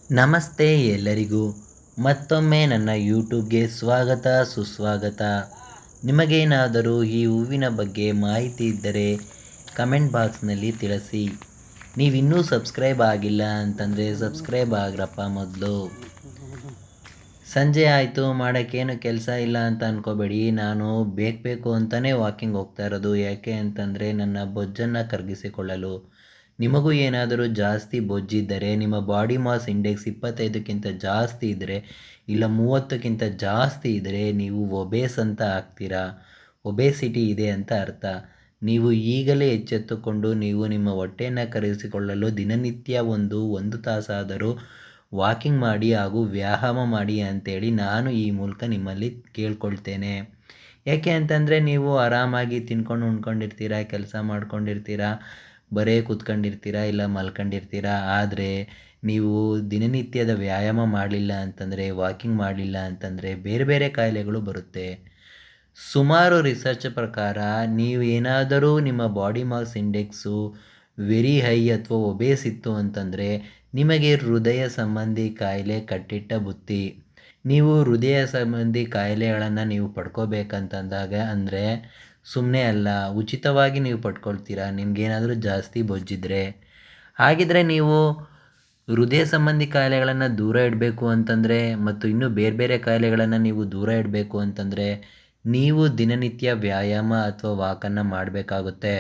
ನಮಸ್ತೆ ಎಲ್ಲರಿಗೂ ಮತ್ತೊಮ್ಮೆ ನನ್ನ ಯೂಟ್ಯೂಬ್ಗೆ ಸ್ವಾಗತ ಸುಸ್ವಾಗತ. ನಿಮಗೇನಾದರೂ ಈ ಹೂವಿನ ಬಗ್ಗೆ ಮಾಹಿತಿ ಇದ್ದರೆ ಕಮೆಂಟ್ ಬಾಕ್ಸ್ನಲ್ಲಿ ತಿಳಿಸಿ. ನೀವಿನ್ನೂ ಸಬ್ಸ್ಕ್ರೈಬ್ ಆಗಿಲ್ಲ ಅಂತಂದರೆ ಸಬ್ಸ್ಕ್ರೈಬ್ ಆಗ್ರಪ್ಪ ಮೊದಲು. ಸಂಜೆ ಆಯಿತು, ಮಾಡೋಕ್ಕೇನು ಕೆಲಸ ಇಲ್ಲ ಅಂತ ಅಂದ್ಕೋಬೇಡಿ. ನಾನು ಬೇಕು ಅಂತಲೇ ವಾಕಿಂಗ್ ಹೋಗ್ತಾ ಇರೋದು. ಯಾಕೆ ಅಂತಂದರೆ ನನ್ನ ಬೊಜ್ಜನ್ನು ಕರಗಿಸಿಕೊಳ್ಳಲು. ನಿಮಗೂ ಏನಾದರೂ ಜಾಸ್ತಿ ಬೊಜ್ಜಿದ್ದರೆ, ನಿಮ್ಮ ಬಾಡಿ ಮಾಸ್ ಇಂಡೆಕ್ಸ್ 25ಕ್ಕಿಂತ ಜಾಸ್ತಿ ಇದ್ದರೆ, ಇಲ್ಲ 30ಕ್ಕಿಂತ ಜಾಸ್ತಿ ಇದ್ದರೆ ನೀವು ಒಬೇಸ್ ಅಂತ ಆಗ್ತೀರಾ. ಒಬೇಸಿಟಿ ಇದೆ ಅಂತ ಅರ್ಥ. ನೀವು ಈಗಲೇ ಎಚ್ಚೆತ್ತುಕೊಂಡು ನೀವು ನಿಮ್ಮ ಹೊಟ್ಟೆಯನ್ನು ಕರಗಿಸಿಕೊಳ್ಳಲು ದಿನನಿತ್ಯ ಒಂದು ತಾಸಾದರೂ ವಾಕಿಂಗ್ ಮಾಡಿ ಹಾಗೂ ವ್ಯಾಯಾಮ ಮಾಡಿ ಅಂತೇಳಿ ನಾನು ಈ ಮೂಲಕ ನಿಮ್ಮಲ್ಲಿ ಕೇಳ್ಕೊಳ್ತೇನೆ. ಯಾಕೆ ಅಂತಂದರೆ ನೀವು ಆರಾಮಾಗಿ ತಿನ್ಕೊಂಡು ಉಣ್ಕೊಂಡಿರ್ತೀರ, ಕೆಲಸ ಮಾಡ್ಕೊಂಡಿರ್ತೀರ, ಬರೇ ಕೂತ್ಕೊಂಡಿರ್ತೀರ, ಇಲ್ಲ ಮಲ್ಕೊಂಡಿರ್ತೀರ. ಆದರೆ ನೀವು ದಿನನಿತ್ಯದ ವ್ಯಾಯಾಮ ಮಾಡಲಿಲ್ಲ ಅಂತಂದರೆ, ವಾಕಿಂಗ್ ಮಾಡಲಿಲ್ಲ ಅಂತಂದರೆ ಬೇರೆ ಬೇರೆ ಕಾಯಿಲೆಗಳು ಬರುತ್ತೆ. ಸುಮಾರು ರಿಸರ್ಚ್ ಪ್ರಕಾರ ನೀವು ಏನಾದರೂ ನಿಮ್ಮ body mass index very high ಅಥವಾ ಒಬೇಸ್ ಇತ್ತು ಅಂತಂದರೆ ನಿಮಗೆ ಹೃದಯ ಸಂಬಂಧಿ ಕಾಯಿಲೆ ಕಟ್ಟಿಟ್ಟ ಬುತ್ತಿ. ನೀವು ಹೃದಯ ಸಂಬಂಧಿ ಕಾಯಿಲೆಗಳನ್ನು ನೀವು ಪಡ್ಕೋಬೇಕಂತಂದಾಗ ಅಂದರೆ ಸುಮ್ಮನೆ ಅಲ್ಲ, ಉಚಿತವಾಗಿ ನೀವು ಪಡ್ಕೊಳ್ತೀರಾ ನಿಮಗೇನಾದರೂ ಜಾಸ್ತಿ ಬೊಜ್ಜಿದ್ರೆ. ಹಾಗಿದ್ರೆ ನೀವು ಹೃದಯ ಸಂಬಂಧಿ ಕಾಯಿಲೆಗಳನ್ನು ದೂರ ಇಡಬೇಕು ಅಂತಂದರೆ ಮತ್ತು ಇನ್ನೂ ಬೇರೆ ಬೇರೆ ಕಾಯಿಲೆಗಳನ್ನು ನೀವು ದೂರ ಇಡಬೇಕು ಅಂತಂದರೆ ನೀವು ದಿನನಿತ್ಯ ವ್ಯಾಯಾಮ ಅಥವಾ ವಾಕನ್ನು ಮಾಡಬೇಕಾಗುತ್ತೆ.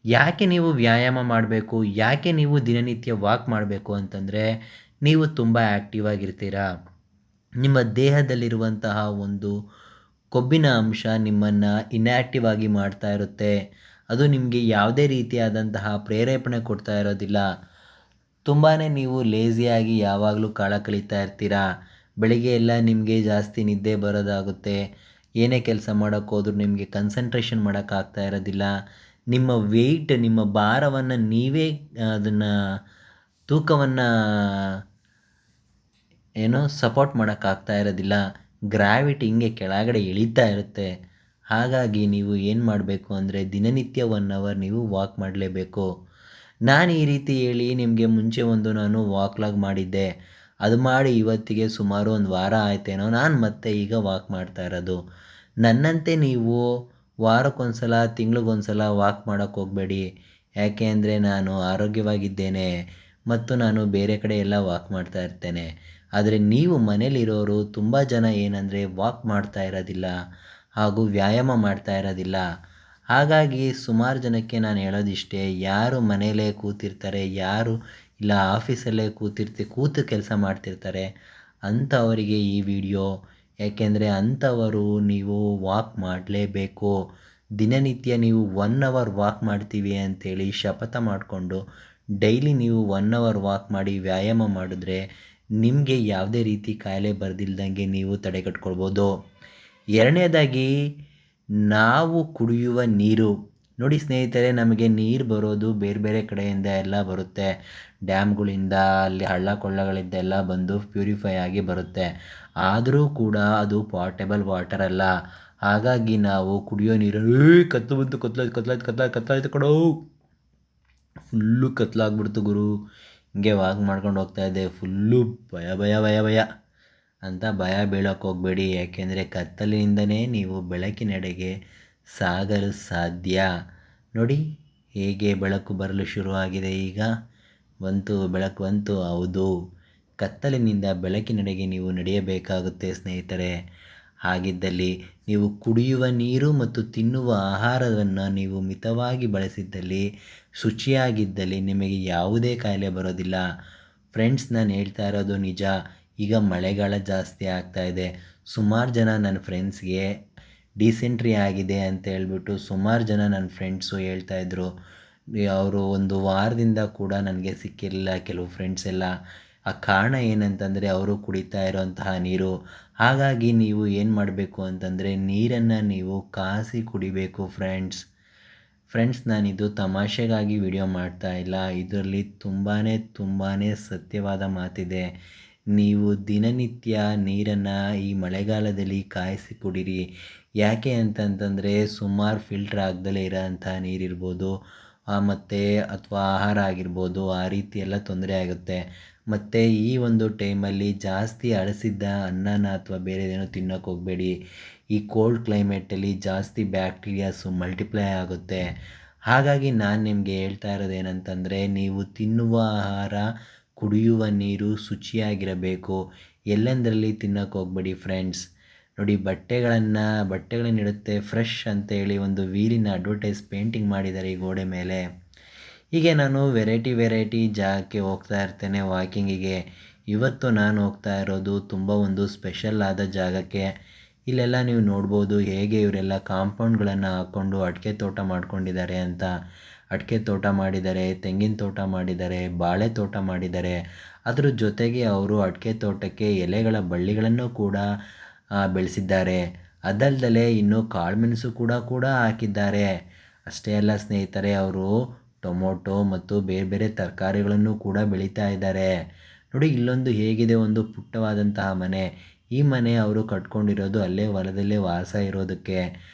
ಯಾಕೆ ನೀವು ವ್ಯಾಯಾಮ ಮಾಡಬೇಕು, ಯಾಕೆ ನೀವು ದಿನನಿತ್ಯ ವಾಕ್ ಮಾಡಬೇಕು ಅಂತಂದರೆ ನೀವು ತುಂಬ ಆ್ಯಕ್ಟಿವ್ ಆಗಿರ್ತೀರ. ನಿಮ್ಮ ದೇಹದಲ್ಲಿರುವಂತಹ ಒಂದು ಕೊಬ್ಬಿನ ಅಂಶ ನಿಮ್ಮನ್ನು ಇನ್ಯಾಕ್ಟಿವ್ ಆಗಿ ಮಾಡ್ತಾ ಇರುತ್ತೆ. ಅದು ನಿಮಗೆ ಯಾವುದೇ ರೀತಿಯಾದಂತಹ ಪ್ರೇರೇಪಣೆ ಕೊಡ್ತಾ ಇರೋದಿಲ್ಲ. ತುಂಬಾ ನೀವು ಲೇಸಿಯಾಗಿ ಯಾವಾಗಲೂ ಕಾಲ ಕಳೀತಾ ಇರ್ತೀರ. ಬೆಳಿಗ್ಗೆ ಎಲ್ಲ ನಿಮಗೆ ಜಾಸ್ತಿ ನಿದ್ದೆ ಬರೋದಾಗುತ್ತೆ. ಏನೇ ಕೆಲಸ ಮಾಡೋಕ್ಕೋದ್ರೂ ನಿಮಗೆ ಕನ್ಸಂಟ್ರೇಷನ್ ಮಾಡೋಕ್ಕಾಗ್ತಾ ಇರೋದಿಲ್ಲ. ನಿಮ್ಮ ವೆಯ್ಟ್, ನಿಮ್ಮ ಭಾರವನ್ನು ನೀವೇ ಅದನ್ನು ತೂಕವನ್ನು ಸಪೋರ್ಟ್ ಮಾಡೋಕ್ಕಾಗ್ತಾ ಇರೋದಿಲ್ಲ. ಗ್ರಾವಿಟಿ ಹಿಂಗೆ ಕೆಳಗಡೆ ಇಳೀತಾ ಇರುತ್ತೆ. ಹಾಗಾಗಿ ನೀವು ಏನು ಮಾಡಬೇಕು ಅಂದರೆ ದಿನನಿತ್ಯ 1 ಅವರ್ ನೀವು ವಾಕ್ ಮಾಡಲೇಬೇಕು. ನಾನು ಈ ರೀತಿ ಹೇಳಿ ನಿಮಗೆ ಮುಂಚೆ ನಾನು ವಾಕ್ಲಾಗ್ ಮಾಡಿದ್ದೆ. ಅದು ಮಾಡಿ ಇವತ್ತಿಗೆ ಸುಮಾರು 1 ವಾರ ಆಯ್ತೇನೋ ನಾನು ಮತ್ತೆ ಈಗ ವಾಕ್ ಮಾಡ್ತಾ ಇರೋದು. ನನ್ನಂತೆ ನೀವು ವಾರಕ್ಕೊಂದ್ಸಲ, ತಿಂಗಳಿಗೊಂದ್ಸಲ ವಾಕ್ ಮಾಡೋಕ್ಕೆ ಹೋಗಬೇಡಿ. ಯಾಕೆ ಅಂದರೆ ನಾನು ಆರೋಗ್ಯವಾಗಿದ್ದೇನೆ ಮತ್ತು ನಾನು ಬೇರೆ ಕಡೆ ಎಲ್ಲ ವಾಕ್ ಮಾಡ್ತಾ ಇರ್ತೇನೆ. ಆದರೆ ನೀವು ಮನೇಲಿರೋರು ತುಂಬ ಜನ ಏನಂದರೆ ವಾಕ್ ಮಾಡ್ತಾ ಇರೋದಿಲ್ಲ ಹಾಗೂ ವ್ಯಾಯಾಮ ಮಾಡ್ತಾ ಇರೋದಿಲ್ಲ. ಹಾಗಾಗಿ ಸುಮಾರು ಜನಕ್ಕೆ ನಾನು ಹೇಳೋದಿಷ್ಟೇ, ಯಾರು ಮನೆಯಲ್ಲೇ ಕೂತಿರ್ತಾರೆ, ಯಾರು ಇಲ್ಲ ಆಫೀಸಲ್ಲೇ ಕೂತು ಕೆಲಸ ಮಾಡ್ತಿರ್ತಾರೆ ಅಂಥವರಿಗೆ ಈ ವಿಡಿಯೋ. ಯಾಕೆಂದರೆ ಅಂಥವರು ನೀವು ವಾಕ್ ಮಾಡಲೇಬೇಕು. ದಿನನಿತ್ಯ ನೀವು 1 ಅವರ್ ವಾಕ್ ಮಾಡ್ತೀವಿ ಅಂಥೇಳಿ ಶಪಥ ಮಾಡಿಕೊಂಡು ಡೈಲಿ ನೀವು 1 ಅವರ್ ವಾಕ್ ಮಾಡಿ ವ್ಯಾಯಾಮ ಮಾಡಿದ್ರೆ ನಿಮಗೆ ಯಾವುದೇ ರೀತಿ ಕಾಯಿಲೆ ಬರ್ದಿಲ್ದಂಗೆ ನೀವು ತಡೆಗಟ್ಕೊಳ್ಬೋದು. ಎರಡನೇದಾಗಿ ನಾವು ಕುಡಿಯುವ ನೀರು. ನೋಡಿ ಸ್ನೇಹಿತರೆ, ನಮಗೆ ನೀರು ಬರೋದು ಬೇರೆ ಬೇರೆ ಕಡೆಯಿಂದ ಎಲ್ಲ ಬರುತ್ತೆ. ಡ್ಯಾಮ್ಗಳಿಂದ, ಅಲ್ಲಿ ಹಳ್ಳ ಕೊಳ್ಳಗಳಿಂದ ಎಲ್ಲ ಬಂದು ಪ್ಯೂರಿಫೈ ಆಗಿ ಬರುತ್ತೆ. ಆದರೂ ಕೂಡ ಅದು ಪಾಟೇಬಲ್ ವಾಟರ್ ಅಲ್ಲ. ಹಾಗಾಗಿ ನಾವು ಕುಡಿಯೋ ನೀರು ಕತ್ಲು ಬಂತು, ಕತ್ಲಾಯ್ತು ಕಣೋ, ಫುಲ್ಲು ಕತ್ಲಾಗ್ಬಿಡ್ತು ಗುರು, ಹಿಂಗೆ ವಾಕ್ ಮಾಡ್ಕೊಂಡು ಹೋಗ್ತಾ ಇದ್ದೆ, ಫುಲ್ಲು ಭಯ ಭಯ ಭಯ ಭಯ ಅಂತ ಭಯ ಬೀಳೋಕ್ಕೆ ಹೋಗಬೇಡಿ. ಯಾಕೆಂದರೆ ಕತ್ತಲಿನಿಂದನೇ ನೀವು ಬೆಳಕಿನೆಡೆಗೆ ಸಾಗಲು ಸಾಧ್ಯ. ನೋಡಿ ಹೇಗೆ ಬೆಳಕು ಬರಲು ಶುರುವಾಗಿದೆ. ಈಗ ಬೆಳಕು ಬಂತು. ಹೌದು, ಕತ್ತಲಿನಿಂದ ಬೆಳಕಿನೆಡೆಗೆ ನೀವು ನಡೆಯಬೇಕಾಗುತ್ತೆ ಸ್ನೇಹಿತರೆ. ಹಾಗಿದ್ದಲ್ಲಿ ನೀವು ಕುಡಿಯುವ ನೀರು ಮತ್ತು ತಿನ್ನುವ ಆಹಾರವನ್ನು ನೀವು ಮಿತವಾಗಿ ಬಳಸಿದ್ದಲ್ಲಿ, ಶುಚಿಯಾಗಿದ್ದಲ್ಲಿ ನಿಮಗೆ ಯಾವುದೇ ಕಾಯಿಲೆ ಬರೋದಿಲ್ಲ. ಫ್ರೆಂಡ್ಸ್, ನಾನು ಹೇಳ್ತಾ ಇರೋದು ನಿಜ. ಈಗ ಮಳೆಗಾಲ ಜಾಸ್ತಿ ಆಗ್ತಾಯಿದೆ. ಸುಮಾರು ಜನ ನನ್ನ ಫ್ರೆಂಡ್ಸ್ಗೆ ಡಿಸೆಂಟ್ರಿ ಆಗಿದೆ ಅಂತ ಹೇಳ್ಬಿಟ್ಟು ಸುಮಾರು ಜನ ನನ್ನ ಫ್ರೆಂಡ್ಸು ಹೇಳ್ತಾಯಿದ್ರು. ಅವರು 1 ವಾರದಿಂದ ಕೂಡ ನನಗೆ ಸಿಕ್ಕಿರಲಿಲ್ಲ ಕೆಲವು ಫ್ರೆಂಡ್ಸ್ ಎಲ್ಲ. ಆ ಕಾರಣ ಏನಂತಂದರೆ ಅವರು ಕುಡಿತಾ ಇರೋಂತಹ ನೀರು. ಹಾಗಾಗಿ ನೀವು ಏನು ಮಾಡಬೇಕು ಅಂತಂದರೆ ನೀರನ್ನು ನೀವು ಕಾಸಿ ಕುಡಿಬೇಕು ಫ್ರೆಂಡ್ಸ್, ನಾನಿದು ತಮಾಷೆಗಾಗಿ ವಿಡಿಯೋ ಮಾಡ್ತಾ ಇಲ್ಲ. ಇದರಲ್ಲಿ ತುಂಬಾ ಸತ್ಯವಾದ ಮಾತಿದೆ. ನೀವು ದಿನನಿತ್ಯ ನೀರನ್ನು ಈ ಮಳೆಗಾಲದಲ್ಲಿ ಕಾಯಿಸಿ ಕುಡೀರಿ. ಯಾಕೆ ಅಂತಂತಂದರೆ ಸುಮಾರು ಫಿಲ್ಟ್ರ್ ಆಗದಲೇ ಇರೋಂಥ ನೀರಿರ್ಬೋದು, ಮತ್ತು ಅಥವಾ ಆಹಾರ ಆಗಿರ್ಬೋದು ಆ ರೀತಿ ಎಲ್ಲ ತೊಂದರೆ ಆಗುತ್ತೆ. ಮತ್ತು ಈ ಒಂದು ಟೈಮಲ್ಲಿ ಜಾಸ್ತಿ ಹಳಸಿದ್ದ ಅನ್ನನ ಅಥವಾ ಬೇರೆದೇನೋ ತಿನ್ನೋಕೆ ಹೋಗಬೇಡಿ. ಈ ಕೋಲ್ಡ್ ಕ್ಲೈಮೇಟಲ್ಲಿ ಜಾಸ್ತಿ ಬ್ಯಾಕ್ಟೀರಿಯಾಸು ಮಲ್ಟಿಪ್ಲೈ ಆಗುತ್ತೆ. ಹಾಗಾಗಿ ನಾನು ನಿಮಗೆ ಹೇಳ್ತಾ ಇರೋದೇನಂತಂದರೆ, ನೀವು ತಿನ್ನುವ ಆಹಾರ, ಕುಡಿಯುವ ನೀರು ಶುಚಿಯಾಗಿರಬೇಕು. ಎಲ್ಲೆಂದರಲ್ಲಿ ತಿನ್ನೋಕೆ ಹೋಗಬೇಡಿ ಫ್ರೆಂಡ್ಸ್. ನೋಡಿ, ಬಟ್ಟೆಗಳನ್ನಿಡುತ್ತೆ ಫ್ರೆಶ್ ಅಂತೇಳಿ ಒಂದು ವೀಲಿನ ಅಡ್ವರ್ಟೈಸ್ ಪೇಂಟಿಂಗ್ ಮಾಡಿದ್ದಾರೆ ಈ ಗೋಡೆ ಮೇಲೆ. ಹೀಗೆ ನಾನು ವೆರೈಟಿ ಜಾಗಕ್ಕೆ ಹೋಗ್ತಾ ಇರ್ತೇನೆ ವಾಕಿಂಗಿಗೆ. ಇವತ್ತು ನಾನು ಹೋಗ್ತಾ ಇರೋದು ತುಂಬ ಒಂದು ಸ್ಪೆಷಲ್ ಆದ ಜಾಗಕ್ಕೆ. ಇಲ್ಲೆಲ್ಲ ನೀವು ನೋಡ್ಬೋದು ಹೇಗೆ ಇವರೆಲ್ಲ ಕಾಂಪೌಂಡ್ಗಳನ್ನು ಹಾಕ್ಕೊಂಡು ಅಡಿಕೆ ತೋಟ ಮಾಡ್ಕೊಂಡಿದ್ದಾರೆ ಅಂತ. ಅಡಿಕೆ ತೋಟ ಮಾಡಿದ್ದಾರೆ, ತೆಂಗಿನ ತೋಟ ಮಾಡಿದ್ದಾರೆ, ಬಾಳೆ ತೋಟ ಮಾಡಿದ್ದಾರೆ. ಅದ್ರ ಜೊತೆಗೆ ಅವರು ಅಡಿಕೆ ತೋಟಕ್ಕೆ ಎಲೆಗಳ ಬಳ್ಳಿಗಳನ್ನು ಕೂಡ ಬೆಳೆಸಿದ್ದಾರೆ. ಅದಲ್ಲದೆ ಇನ್ನು ಕಾಳುಮೆಣಸು ಕೂಡ ಹಾಕಿದ್ದಾರೆ. ಅಷ್ಟೇ ಅಲ್ಲ ಸ್ನೇಹಿತರೆ, ಅವರು ಟೊಮೊಟೊ ಮತ್ತು ಬೇರೆ ಬೇರೆ ತರಕಾರಿಗಳನ್ನು ಕೂಡ ಬೆಳೀತಾ ಇದ್ದಾರೆ. ನೋಡಿ, ಇಲ್ಲೊಂದು ಹೇಗಿದೆ ಒಂದು ಪುಟ್ಟವಾದಂತಹ ಮನೆ. ಈ ಮನೆ ಅವರು ಕಟ್ಕೊಂಡಿರೋದು ಅಲ್ಲೇ ಹೊಲದಲ್ಲೇ ವಾಸ ಇರೋದಕ್ಕೆ.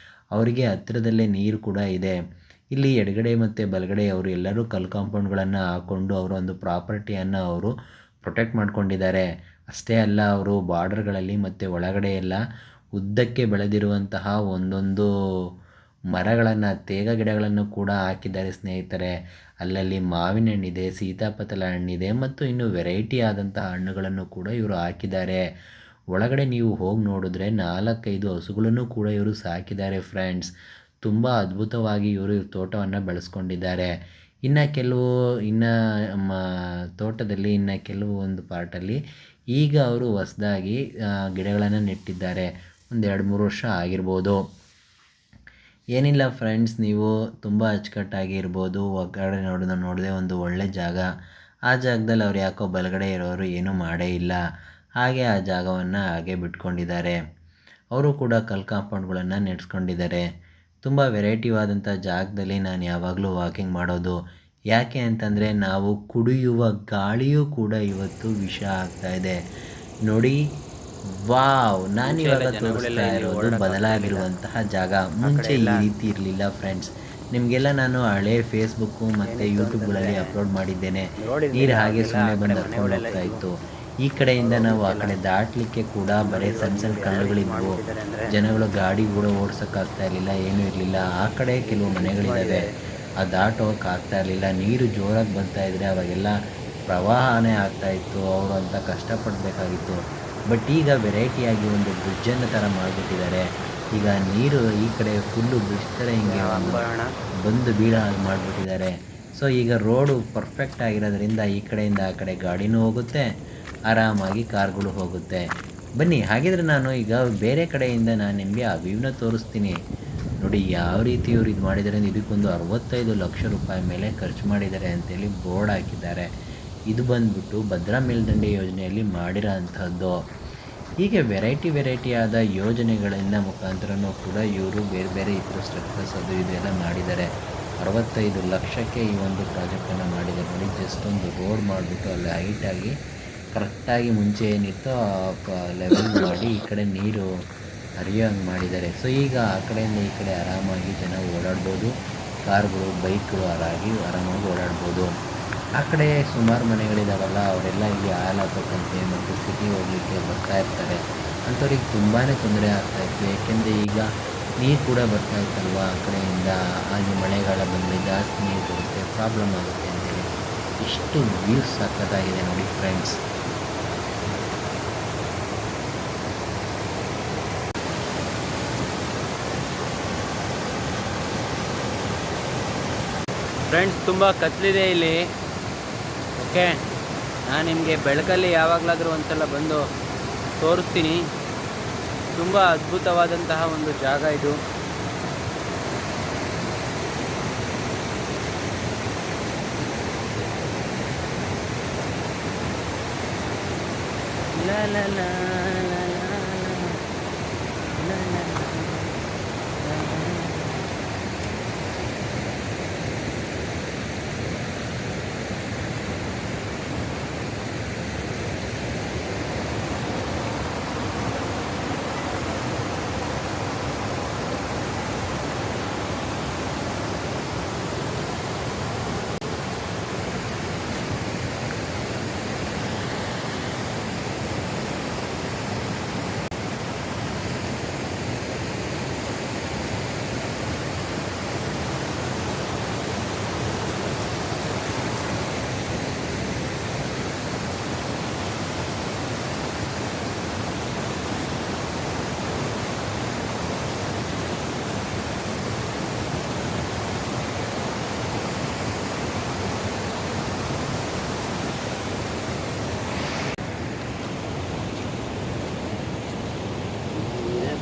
ಅವರಿಗೆ ಹತ್ತಿರದಲ್ಲೇ ನೀರು ಕೂಡ ಇದೆ. ಇಲ್ಲಿ ಎಡಗಡೆ ಮತ್ತು ಬಲಗಡೆ ಅವರು ಎಲ್ಲರೂ ಕಾಂಪೌಂಡ್ಗಳನ್ನು ಹಾಕ್ಕೊಂಡು ಅವರ ಒಂದು ಪ್ರಾಪರ್ಟಿಯನ್ನು ಅವರು ಪ್ರೊಟೆಕ್ಟ್ ಮಾಡ್ಕೊಂಡಿದ್ದಾರೆ. ಅಷ್ಟೇ ಅಲ್ಲ, ಅವರು ಬಾರ್ಡರ್ಗಳಲ್ಲಿ ಮತ್ತು ಒಳಗಡೆ ಎಲ್ಲ ಉದ್ದಕ್ಕೆ ಬೆಳೆದಿರುವಂತಹ ಒಂದೊಂದು ಮರಗಳನ್ನು, ತೇಗ ಗಿಡಗಳನ್ನು ಕೂಡ ಹಾಕಿದ್ದಾರೆ ಸ್ನೇಹಿತರೆ. ಅಲ್ಲಲ್ಲಿ ಮಾವಿನ ಹಣ್ಣಿದೆ, ಸೀತಾಫಲ ಹಣ್ಣಿದೆ ಮತ್ತು ಇನ್ನು ವೆರೈಟಿ ಆದಂತಹ ಹಣ್ಣುಗಳನ್ನು ಕೂಡ ಇವರು ಹಾಕಿದ್ದಾರೆ. ಒಳಗಡೆ ನೀವು ಹೋಗಿ ನೋಡಿದ್ರೆ 4-5 ಹಸುಗಳನ್ನು ಕೂಡ ಇವರು ಸಾಕಿದ್ದಾರೆ ಫ್ರೆಂಡ್ಸ್. ತುಂಬ ಅದ್ಭುತವಾಗಿ ಇವರು ತೋಟವನ್ನು ಬೆಳೆಸ್ಕೊಂಡಿದ್ದಾರೆ. ಇನ್ನು ತೋಟದಲ್ಲಿ ಕೆಲವು ಒಂದು ಪಾರ್ಟಲ್ಲಿ ಈಗ ಅವರು ಹೊಸದಾಗಿ ಗಿಡಗಳನ್ನು ನೆಟ್ಟಿದ್ದಾರೆ. ಒಂದು 2-3 ವರ್ಷ ಆಗಿರ್ಬೋದು. ಏನಿಲ್ಲ ಫ್ರೆಂಡ್ಸ್, ನೀವು ತುಂಬ ಅಚ್ಚುಕಟ್ಟಾಗಿ ಇರ್ಬೋದು. ಹೊರಗಡೆ ನೋಡಿದೆ ಒಂದು ಒಳ್ಳೆ ಜಾಗ. ಆ ಜಾಗದಲ್ಲಿ ಅವ್ರು ಯಾಕೋ ಬಲಗಡೆ ಇರೋರು ಏನೂ ಮಾಡೇ ಇಲ್ಲ. ಹಾಗೆ ಆ ಜಾಗವನ್ನು ಹಾಗೆ ಬಿಟ್ಕೊಂಡಿದ್ದಾರೆ. ಅವರು ಕೂಡ ಕಾಂಪೌಂಡ್ಗಳನ್ನು ನೆಡ್ಸ್ಕೊಂಡಿದ್ದಾರೆ. ತುಂಬ ವೆರೈಟಿವಾದಂಥ ಜಾಗದಲ್ಲಿ ನಾನು ಯಾವಾಗಲೂ ವಾಕಿಂಗ್ ಮಾಡೋದು. ಯಾಕೆ ಅಂತಂದರೆ, ನಾವು ಕುಡಿಯುವ ಗಾಳಿಯೂ ಕೂಡ ಇವತ್ತು ವಿಷ ಆಗ್ತಾಯಿದೆ. ನೋಡಿ, ವಾವ್! ನಾನಿವಾಗ ತೋರಿಸ್ತಾ ಇರೋದು ಬದಲಾಗಿರುವಂತಹ ಜಾಗ. ಮುಂಚೆ ಈ ರೀತಿ ಇರಲಿಲ್ಲ ಫ್ರೆಂಡ್ಸ್. ನಿಮಗೆಲ್ಲ ನಾನು ಹಳೆ ಫೇಸ್ಬುಕ್ಕು ಮತ್ತು ಯೂಟ್ಯೂಬ್ಗಳಲ್ಲಿ ಅಪ್ಲೋಡ್ ಮಾಡಿದ್ದೇನೆ. ನೀರು ಹಾಗೆ ಸುಮ್ಮನೆ ಬಂದು ಹರ್ಕೊಂಡು ಹೋಗ್ತಾ ಇತ್ತು. ಈ ಕಡೆಯಿಂದ ನಾವು ಆ ಕಡೆ ದಾಟಲಿಕ್ಕೆ ಕೂಡ ಬರೀ ಸಣ್ಣ ಕಲ್ಲುಗಳಿದ್ವು. ಜನಗಳು ಗಾಡಿ ಕೂಡ ಓಡ್ಸೋಕ್ಕಾಗ್ತಾ ಇರಲಿಲ್ಲ, ಏನೂ ಇರಲಿಲ್ಲ. ಆ ಕಡೆ ಕೆಲವು ಮನೆಗಳಿದ್ದಾವೆ, ಆ ದಾಟೋಕೆ ಆಗ್ತಾ ಇರಲಿಲ್ಲ. ನೀರು ಜೋರಾಗಿ ಬರ್ತಾ ಇದ್ದರೆ ಅವಾಗೆಲ್ಲ ಪ್ರವಾಹನೇ ಆಗ್ತಾಯಿತ್ತು. ಅವರು ಅಂತ ಕಷ್ಟಪಡಬೇಕಾಗಿತ್ತು. ಬಟ್ ಈಗ ವೆರೈಟಿಯಾಗಿ ಒಂದು ಬ್ರಿಡ್ಜನ್ನು ಥರ ಮಾಡಿಬಿಟ್ಟಿದ್ದಾರೆ. ಈಗ ನೀರು ಈ ಕಡೆ ಫುಲ್ಲು ಬ್ರಿಡ್ಜ್ ಥರ ಹಿಂಗೆ ಬಂದು ಬೀಳೋ ಹಾಗೆ ಮಾಡಿಬಿಟ್ಟಿದ್ದಾರೆ. ಸೊ ಈಗ ರೋಡು ಪರ್ಫೆಕ್ಟ್ ಆಗಿರೋದ್ರಿಂದ ಈ ಕಡೆಯಿಂದ ಆ ಕಡೆ ಗಾಡಿನೂ ಹೋಗುತ್ತೆ, ಆರಾಮಾಗಿ ಕಾರ್ಗಳು ಹೋಗುತ್ತೆ. ಬನ್ನಿ, ಹಾಗಿದ್ರೆ ನಾನು ಈಗ ಬೇರೆ ಕಡೆಯಿಂದ ನಾನು ನಿಮಗೆ ಆ ವ್ಯೂನ ತೋರಿಸ್ತೀನಿ. ನೋಡಿ ಯಾವ ರೀತಿ ಇವರು ಇದು ಮಾಡಿದ್ದಾರೆ. ಇದಕ್ಕೊಂದು 65 ಲಕ್ಷ ರೂಪಾಯಿ ಮೇಲೆ ಖರ್ಚು ಮಾಡಿದ್ದಾರೆ ಅಂತೇಳಿ ಬೋರ್ಡ್ ಹಾಕಿದ್ದಾರೆ. ಇದು ಬಂದ್ಬಿಟ್ಟು ಭದ್ರಾ ಮೇಲ್ದಂಡೆ ಯೋಜನೆಯಲ್ಲಿ ಮಾಡಿರೋ ಅಂಥದ್ದು. ಹೀಗೆ ವೆರೈಟಿಯಾದ ಯೋಜನೆಗಳಿಂದ ಮುಖಾಂತರನೂ ಕೂಡ ಇವರು ಬೇರೆ ಬೇರೆ ಇನ್ಫ್ರಾಸ್ಟ್ರಕ್ಚರ್ಸ್ ಅದು ಇದೆಲ್ಲ ಮಾಡಿದ್ದಾರೆ. 65 ಲಕ್ಷಕ್ಕೆ ಈ ಒಂದು ಪ್ರಾಜೆಕ್ಟನ್ನು ಮಾಡಿದ್ದಾರೆ. ನೋಡಿ, ಜಸ್ಟ್ ಒಂದು ರೋಡ್ ಮಾಡಿಬಿಟ್ಟು ಅಲ್ಲಿ ಹೈಟಾಗಿ ಕರೆಕ್ಟಾಗಿ ಮುಂಚೆ ಏನಿತ್ತೋ ಲೆವೆಲ್ ಮಾಡಿ ಈ ಕಡೆ ನೀರು ಹರಿಯೋ ಹಂಗೆ ಮಾಡಿದ್ದಾರೆ. ಸೊ ಈಗ ಆ ಕಡೆಯಿಂದ ಈ ಕಡೆ ಆರಾಮಾಗಿ ಜನ ಓಡಾಡ್ಬೋದು. ಕಾರ್ಗಳು, ಬೈಕ್ಗಳು ಆರಾಮಾಗಿ ಓಡಾಡ್ಬೋದು. ಆ ಕಡೆ ಸುಮಾರು ಮನೆಗಳಿದಾವಲ್ಲ, ಅವರೆಲ್ಲ ಇಲ್ಲಿ ಹಾಲು ಹಾಕೋಕ್ಕಂತೆ ಮತ್ತು ಸಿಟಿ ಹೋಗಲಿಕ್ಕೆ ಬರ್ತಾ ಇರ್ತಾರೆ. ಅಂಥವ್ರಿಗೆ ತುಂಬಾ ತೊಂದರೆ ಆಗ್ತಾಯಿತ್ತು. ಏಕೆಂದರೆ ಈಗ ನೀರು ಕೂಡ ಬರ್ತಾಯಿತ್ತಲ್ವ ಆ ಕಡೆಯಿಂದ. ಹಾಗೆ ಮಳೆಗಾಲ ಬಂದರೆ ಜಾಸ್ತಿ ನೀರು ಬರುತ್ತೆ, ಪ್ರಾಬ್ಲಮ್ ಆಗುತ್ತೆ ಅಂತೇಳಿ. ಇಷ್ಟು ವ್ಯೂಸ್ ಸಖತ್ತಾಗಿದೆ ನೋಡಿ ಫ್ರೆಂಡ್ಸ್. ಫ್ರೆಂಡ್ಸ್, ತುಂಬ ಕತ್ಲಿದೆ ಇಲ್ಲಿ. ಓಕೆ, ನಾನು ನಿಮಗೆ ಬೆಳಕಲ್ಲಿ ಯಾವಾಗಲಾದರೂ ಒಂದ್ಸಲ ಬಂದು ತೋರಿಸ್ತೀನಿ. ತುಂಬ ಅದ್ಭುತವಾದಂತಹ ಒಂದು ಜಾಗ ಇದು. ಲ ಲ ಲ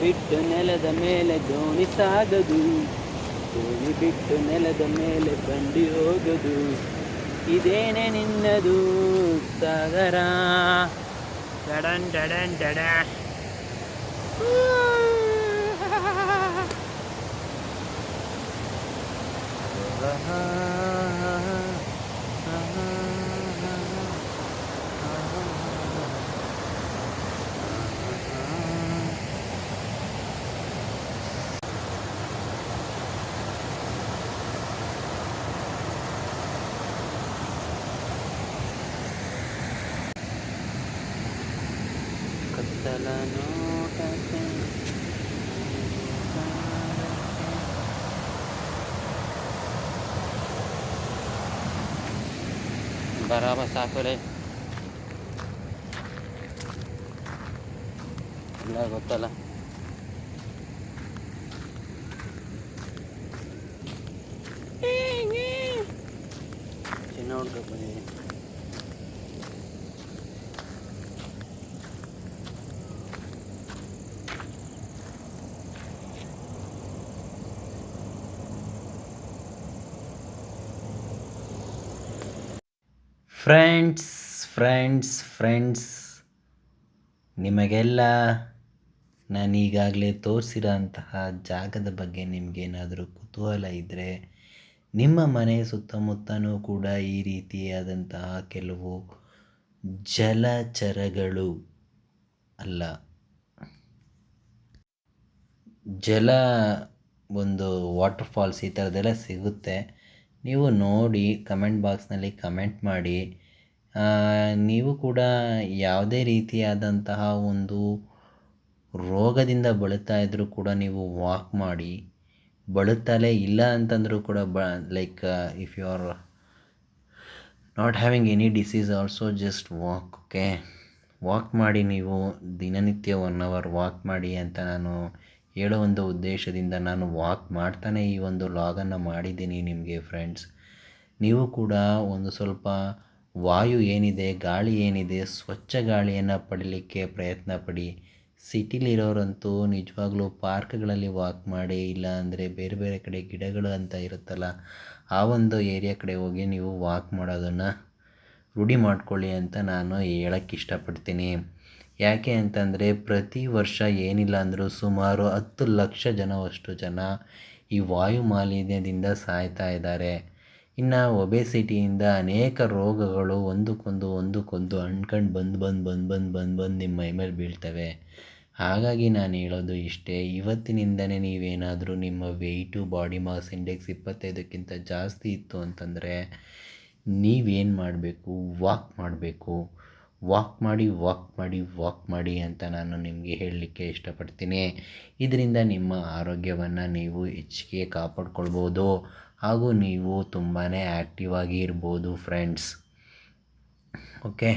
ಬಿಟ್ಟು ನೆಲದ ಮೇಲೆ ದೋಣಿ ಸಾಗದು, ದೋಣಿ ಬಿಟ್ಟು ನೆಲದ ಮೇಲೆ ಬಂಡಿ ಹೋಗದು, ಇದೇನೆ ನಿನ್ನದು ಸಾಗರ. ಡಡನ್ ಡಡನ್ ಡಡ. ಕತ್ತಲ ನೋಟಕ್ಕೆ ಬರಾಬ ಸಾಕುಲೆ ಎಲ್ಲ ಗೊತ್ತಲ್ಲ. ಚಿನ್ನ ಹುಡ್ಕಕ್ಕೆ ಬಂದಿದ್ದೀನಿ. ಫ್ರೆಂಡ್ಸ್ ನಿಮಗೆಲ್ಲ ನಾನು ಈಗಾಗಲೇ ತೋರಿಸಿರೋ ಅಂತಹ ಜಾಗದ ಬಗ್ಗೆ ನಿಮಗೇನಾದರೂ ಕುತೂಹಲ ಇದ್ದರೆ, ನಿಮ್ಮ ಮನೆ ಸುತ್ತಮುತ್ತಲೂ ಕೂಡ ಈ ರೀತಿಯಾದಂತಹ ಕೆಲವು ಜಲಚರಗಳು ಅಲ್ಲ, ಜಲ ಒಂದು ವಾಟರ್ ಫಾಲ್ಸ್ ಈ ಥರದ್ದೆಲ್ಲ ಸಿಗುತ್ತೆ. ನೀವು ನೋಡಿ ಕಮೆಂಟ್ ಬಾಕ್ಸ್ನಲ್ಲಿ ಕಮೆಂಟ್ ಮಾಡಿ. ನೀವು ಕೂಡ ಯಾವುದೇ ರೀತಿಯಾದಂತಹ ಒಂದು ರೋಗದಿಂದ ಬಳಲ್ತಾ ಇದ್ದರೂ ಕೂಡ ನೀವು ವಾಕ್ ಮಾಡಿ. ಬಳಲ್ತಲೇ ಇಲ್ಲ ಅಂತಂದರೂ ಕೂಡ like if you are not having any disease also just walk. Okay, walk ಮಾಡಿ. ನೀವು ದಿನನಿತ್ಯ 1 hour ವಾಕ್ ಮಾಡಿ ಅಂತ ನಾನು ಹೇಳೋ ಒಂದು ಉದ್ದೇಶದಿಂದ ನಾನು ವಾಕ್ ಮಾಡ್ತಾನೆ ಈ ಒಂದು ಲಾಗನ್ನು ಮಾಡಿದ್ದೀನಿ ನಿಮಗೆ. ಫ್ರೆಂಡ್ಸ್, ನೀವು ಕೂಡ ಒಂದು ಸ್ವಲ್ಪ ವಾಯು ಏನಿದೆ, ಗಾಳಿ ಏನಿದೆ, ಸ್ವಚ್ಛ ಗಾಳಿಯನ್ನು ಪಡೀಲಿಕ್ಕೆ ಪ್ರಯತ್ನ ಪಡಿ. ಸಿಟಿಲಿರೋರಂತೂ ನಿಜವಾಗ್ಲೂ ಪಾರ್ಕ್ಗಳಲ್ಲಿ ವಾಕ್ ಮಾಡಿ, ಇಲ್ಲ ಅಂದರೆ ಬೇರೆ ಬೇರೆ ಕಡೆ ಗಿಡಗಳು ಅಂತ ಇರುತ್ತಲ್ಲ, ಆ ಒಂದು ಏರಿಯಾ ಕಡೆ ಹೋಗಿ ನೀವು ವಾಕ್ ಮಾಡೋದನ್ನು ರೂಢಿ ಮಾಡ್ಕೊಳ್ಳಿ ಅಂತ ನಾನು ಹೇಳೋಕ್ಕೆ ಇಷ್ಟಪಡ್ತೀನಿ. ಯಾಕೆ ಅಂತಂದರೆ ಪ್ರತಿ ವರ್ಷ ಏನಿಲ್ಲ ಅಂದರೂ ಸುಮಾರು 10 ಲಕ್ಷ ಜನವಷ್ಟು ಜನ ಈ ವಾಯು ಮಾಲಿನ್ಯದಿಂದ ಸಾಯ್ತಾ ಇದ್ದಾರೆ. ಇನ್ನು ಒಬೆಸಿಟಿಯಿಂದ ಅನೇಕ ರೋಗಗಳು ಒಂದಕ್ಕೊಂದು ಅಂಟ್ಕೊಂಡು ಬಂದು ನಿಮ್ಮ ಮೈ ಮೇಲೆ ಬೀಳ್ತವೆ. ಹಾಗಾಗಿ ನಾನು ಹೇಳೋದು ಇಷ್ಟೇ, ಇವತ್ತಿನಿಂದನೇ ನೀವೇನಾದರೂ ನಿಮ್ಮ ವೆಯ್ಟು, ಬಾಡಿ ಮಾಸ್ ಇಂಡೆಕ್ಸ್ 25ಕ್ಕಿಂತ ಜಾಸ್ತಿ ಇತ್ತು ಅಂತಂದರೆ ನೀವೇನು ಮಾಡಬೇಕು, ವಾಕ್ ಮಾಡಬೇಕು. ವಾಕ್ ಮಾಡಿ ಅಂತ ನಾನು ನಿಮಗೆ ಹೇಳಲಿಕ್ಕೆ ಇಷ್ಟಪಡ್ತೀನಿ. ಇದರಿಂದ ನಿಮ್ಮ ಆರೋಗ್ಯವನ್ನು ನೀವು ಹೆಚ್ಚಿಗೆ ಕಾಪಾಡ್ಕೊಳ್ಬೋದು, ಹಾಗೂ ನೀವು ತುಂಬಾ ಆ್ಯಕ್ಟಿವ್ ಆಗಿ ಇರ್ಬೋದು ಫ್ರೆಂಡ್ಸ್. ಓಕೆ,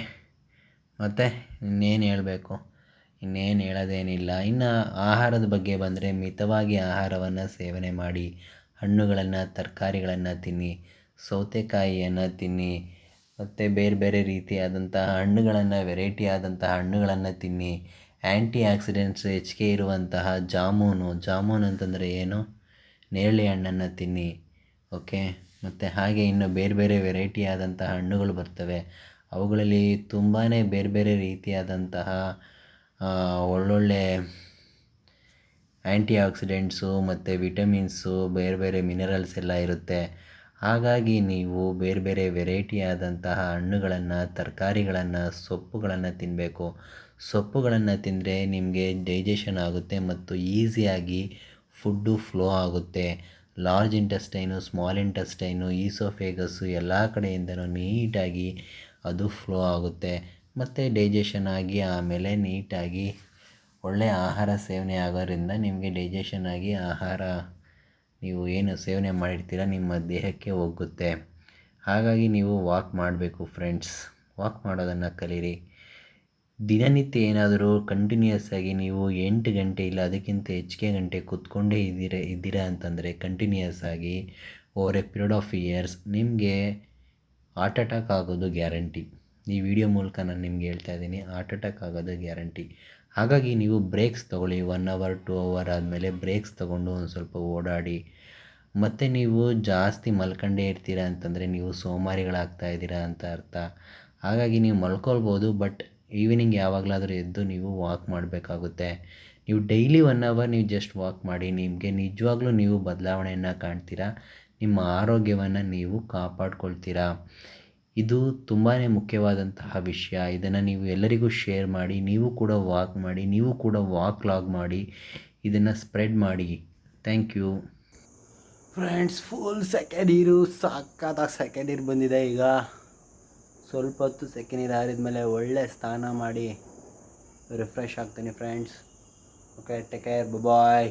ಮತ್ತು ಇನ್ನೇನು ಹೇಳಬೇಕು, ಇನ್ನೇನು ಹೇಳೋದೇನಿಲ್ಲ. ಇನ್ನು ಆಹಾರದ ಬಗ್ಗೆ ಬಂದರೆ ಮಿತವಾಗಿ ಆಹಾರವನ್ನು ಸೇವನೆ ಮಾಡಿ. ಹಣ್ಣುಗಳನ್ನು, ತರಕಾರಿಗಳನ್ನು ತಿನ್ನಿ, ಸೌತೆಕಾಯಿಯನ್ನು ತಿನ್ನಿ, ಮತ್ತು ಬೇರೆ ಬೇರೆ ರೀತಿಯಾದಂತಹ ಹಣ್ಣುಗಳನ್ನು, ವೆರೈಟಿ ಆದಂತಹ ಹಣ್ಣುಗಳನ್ನು ತಿನ್ನಿ. ಆ್ಯಂಟಿ ಆಕ್ಸಿಡೆಂಟ್ಸ್ ಹೆಚ್ಚಿಗೆ ಇರುವಂತಹ ಜಾಮೂನು ಅಂತಂದರೆ ಏನು, ನೇರಳೆ ಹಣ್ಣನ್ನು ತಿನ್ನಿ. ಓಕೆ, ಮತ್ತು ಹಾಗೆ ಇನ್ನು ಬೇರೆ ಬೇರೆ ವೆರೈಟಿ ಆದಂತಹ ಹಣ್ಣುಗಳು ಬರ್ತವೆ. ಅವುಗಳಲ್ಲಿ ತುಂಬಾ ಬೇರೆ ಬೇರೆ ರೀತಿಯಾದಂತಹ ಒಳ್ಳೊಳ್ಳೆ ಆ್ಯಂಟಿ ಆಕ್ಸಿಡೆಂಟ್ಸು ಮತ್ತು ವಿಟಮಿನ್ಸು, ಬೇರೆ ಬೇರೆ ಮಿನರಲ್ಸ್ ಎಲ್ಲ ಇರುತ್ತೆ. ಹಾಗಾಗಿ ನೀವು ಬೇರೆ ಬೇರೆ ವೆರೈಟಿ ಆದಂತಹ ಹಣ್ಣುಗಳನ್ನು, ತರಕಾರಿಗಳನ್ನು, ಸೊಪ್ಪುಗಳನ್ನು ತಿನ್ನಬೇಕು. ಸೊಪ್ಪುಗಳನ್ನು ತಿಂದರೆ ನಿಮಗೆ ಡೈಜೆಷನ್ ಆಗುತ್ತೆ ಮತ್ತು ಈಸಿಯಾಗಿ ಫುಡ್ಡು ಫ್ಲೋ ಆಗುತ್ತೆ. ಲಾರ್ಜ್ ಇಂಟೆಸ್ಟೈನು, ಸ್ಮಾಲ್ ಇಂಟೆಸ್ಟೈನು, ಈಸೋಫೇಗಸ್ಸು ಎಲ್ಲ ಕಡೆಯಿಂದನೂ ನೀಟಾಗಿ ಅದು ಫ್ಲೋ ಆಗುತ್ತೆ ಮತ್ತು ಡೈಜೆಷನ್ ಆಗಿ ಆಮೇಲೆ ನೀಟಾಗಿ ಒಳ್ಳೆಯ ಆಹಾರ ಸೇವನೆ ಆಗೋದ್ರಿಂದ ನಿಮಗೆ ಡೈಜೆಷನ್ ಆಗಿ ಆಹಾರ ನೀವು ಏನು ಸೇವನೆ ಮಾಡಿರ್ತೀರ ನಿಮ್ಮ ದೇಹಕ್ಕೆ ಹೋಗುತ್ತೆ. ಹಾಗಾಗಿ ನೀವು ವಾಕ್ ಮಾಡಬೇಕು ಫ್ರೆಂಡ್ಸ್. ವಾಕ್ ಮಾಡೋದನ್ನು ಕಲೀರಿ. ದಿನನಿತ್ಯ ಏನಾದರೂ ಕಂಟಿನ್ಯೂಯಸ್ ಆಗಿ ನೀವು 8 ಗಂಟೆ ಇಲ್ಲ ಅದಕ್ಕಿಂತ ಹೆಚ್ಚಿಗೆ ಗಂಟೆ ಕೂತ್ಕೊಂಡೇ ಇದ್ದೀರಾ ಅಂತಂದರೆ ಕಂಟಿನ್ಯೂಯಸ್ ಆಗಿ over A period of years ನಿಮಗೆ ಹಾರ್ಟ್ ಅಟ್ಯಾಕ್ ಆಗೋದು ಗ್ಯಾರಂಟಿ. ಈ ವಿಡಿಯೋ ಮೂಲಕ ನಾನು ನಿಮ್ಗೆ ಹೇಳ್ತಾ ಇದ್ದೀನಿ, ಹಾರ್ಟ್ ಅಟ್ಯಾಕ್ ಆಗೋದು ಗ್ಯಾರಂಟಿ. ಹಾಗಾಗಿ ನೀವು ಬ್ರೇಕ್ಸ್ ತೊಗೊಳ್ಳಿ. 1 ಅವರ್ 2 ಅವರ್ ಆದಮೇಲೆ ಬ್ರೇಕ್ಸ್ ತೊಗೊಂಡು ಒಂದು ಸ್ವಲ್ಪ ಓಡಾಡಿ. ಮತ್ತು ನೀವು ಜಾಸ್ತಿ ಮಲ್ಕೊಂಡೇ ಇರ್ತೀರ ಅಂತಂದರೆ ನೀವು ಸೋಮಾರಿಗಳಾಗ್ತಾ ಇದ್ದೀರಾ ಅಂತ ಅರ್ಥ. ಹಾಗಾಗಿ ನೀವು ಮಲ್ಕೊಳ್ಬೋದು, ಬಟ್ ಈವ್ನಿಂಗ್ ಯಾವಾಗಲಾದರೂ ಎದ್ದು ನೀವು ವಾಕ್ ಮಾಡಬೇಕಾಗುತ್ತೆ. ನೀವು ಡೈಲಿ 1 ಅವರ್ ನೀವು ಜಸ್ಟ್ ವಾಕ್ ಮಾಡಿ, ನಿಮಗೆ ನಿಜವಾಗ್ಲೂ ನೀವು ಬದಲಾವಣೆಯನ್ನು ಕಾಣ್ತೀರಾ. ನಿಮ್ಮ ಆರೋಗ್ಯವನ್ನು ನೀವು ಕಾಪಾಡ್ಕೊಳ್ತೀರಾ. ಇದು ತುಂಬಾ ಮುಖ್ಯವಾದಂತಹ ವಿಷಯ. ಇದನ್ನು ನೀವು ಎಲ್ಲರಿಗೂ ಶೇರ್ ಮಾಡಿ. ನೀವು ಕೂಡ ವಾಕ್ ಮಾಡಿ, ನೀವು ಕೂಡ ವಾಕ್ ಲಾಗ್ ಮಾಡಿ, ಇದನ್ನು ಸ್ಪ್ರೆಡ್ ಮಾಡಿ. Thank you friends. ಫುಲ್ ಸೆಕೆ ನೀರು, ಸಕ್ಕತ್ತಾಗಿ ಸೆಕೆ ನೀರು ಬಂದಿದೆ. ಈಗ ಸ್ವಲ್ಪ ಹೊತ್ತು ಸೆಕೆ ನೀರು ಆರಿದ್ಮೇಲೆ ಒಳ್ಳೆ ಸ್ನಾನ ಮಾಡಿ ರಿಫ್ರೆಶ್ ಆಗ್ತೀನಿ ಫ್ರೆಂಡ್ಸ್. ಓಕೆ, ಟೇಕ್ ಕೇರ್, ಬಾಯ್.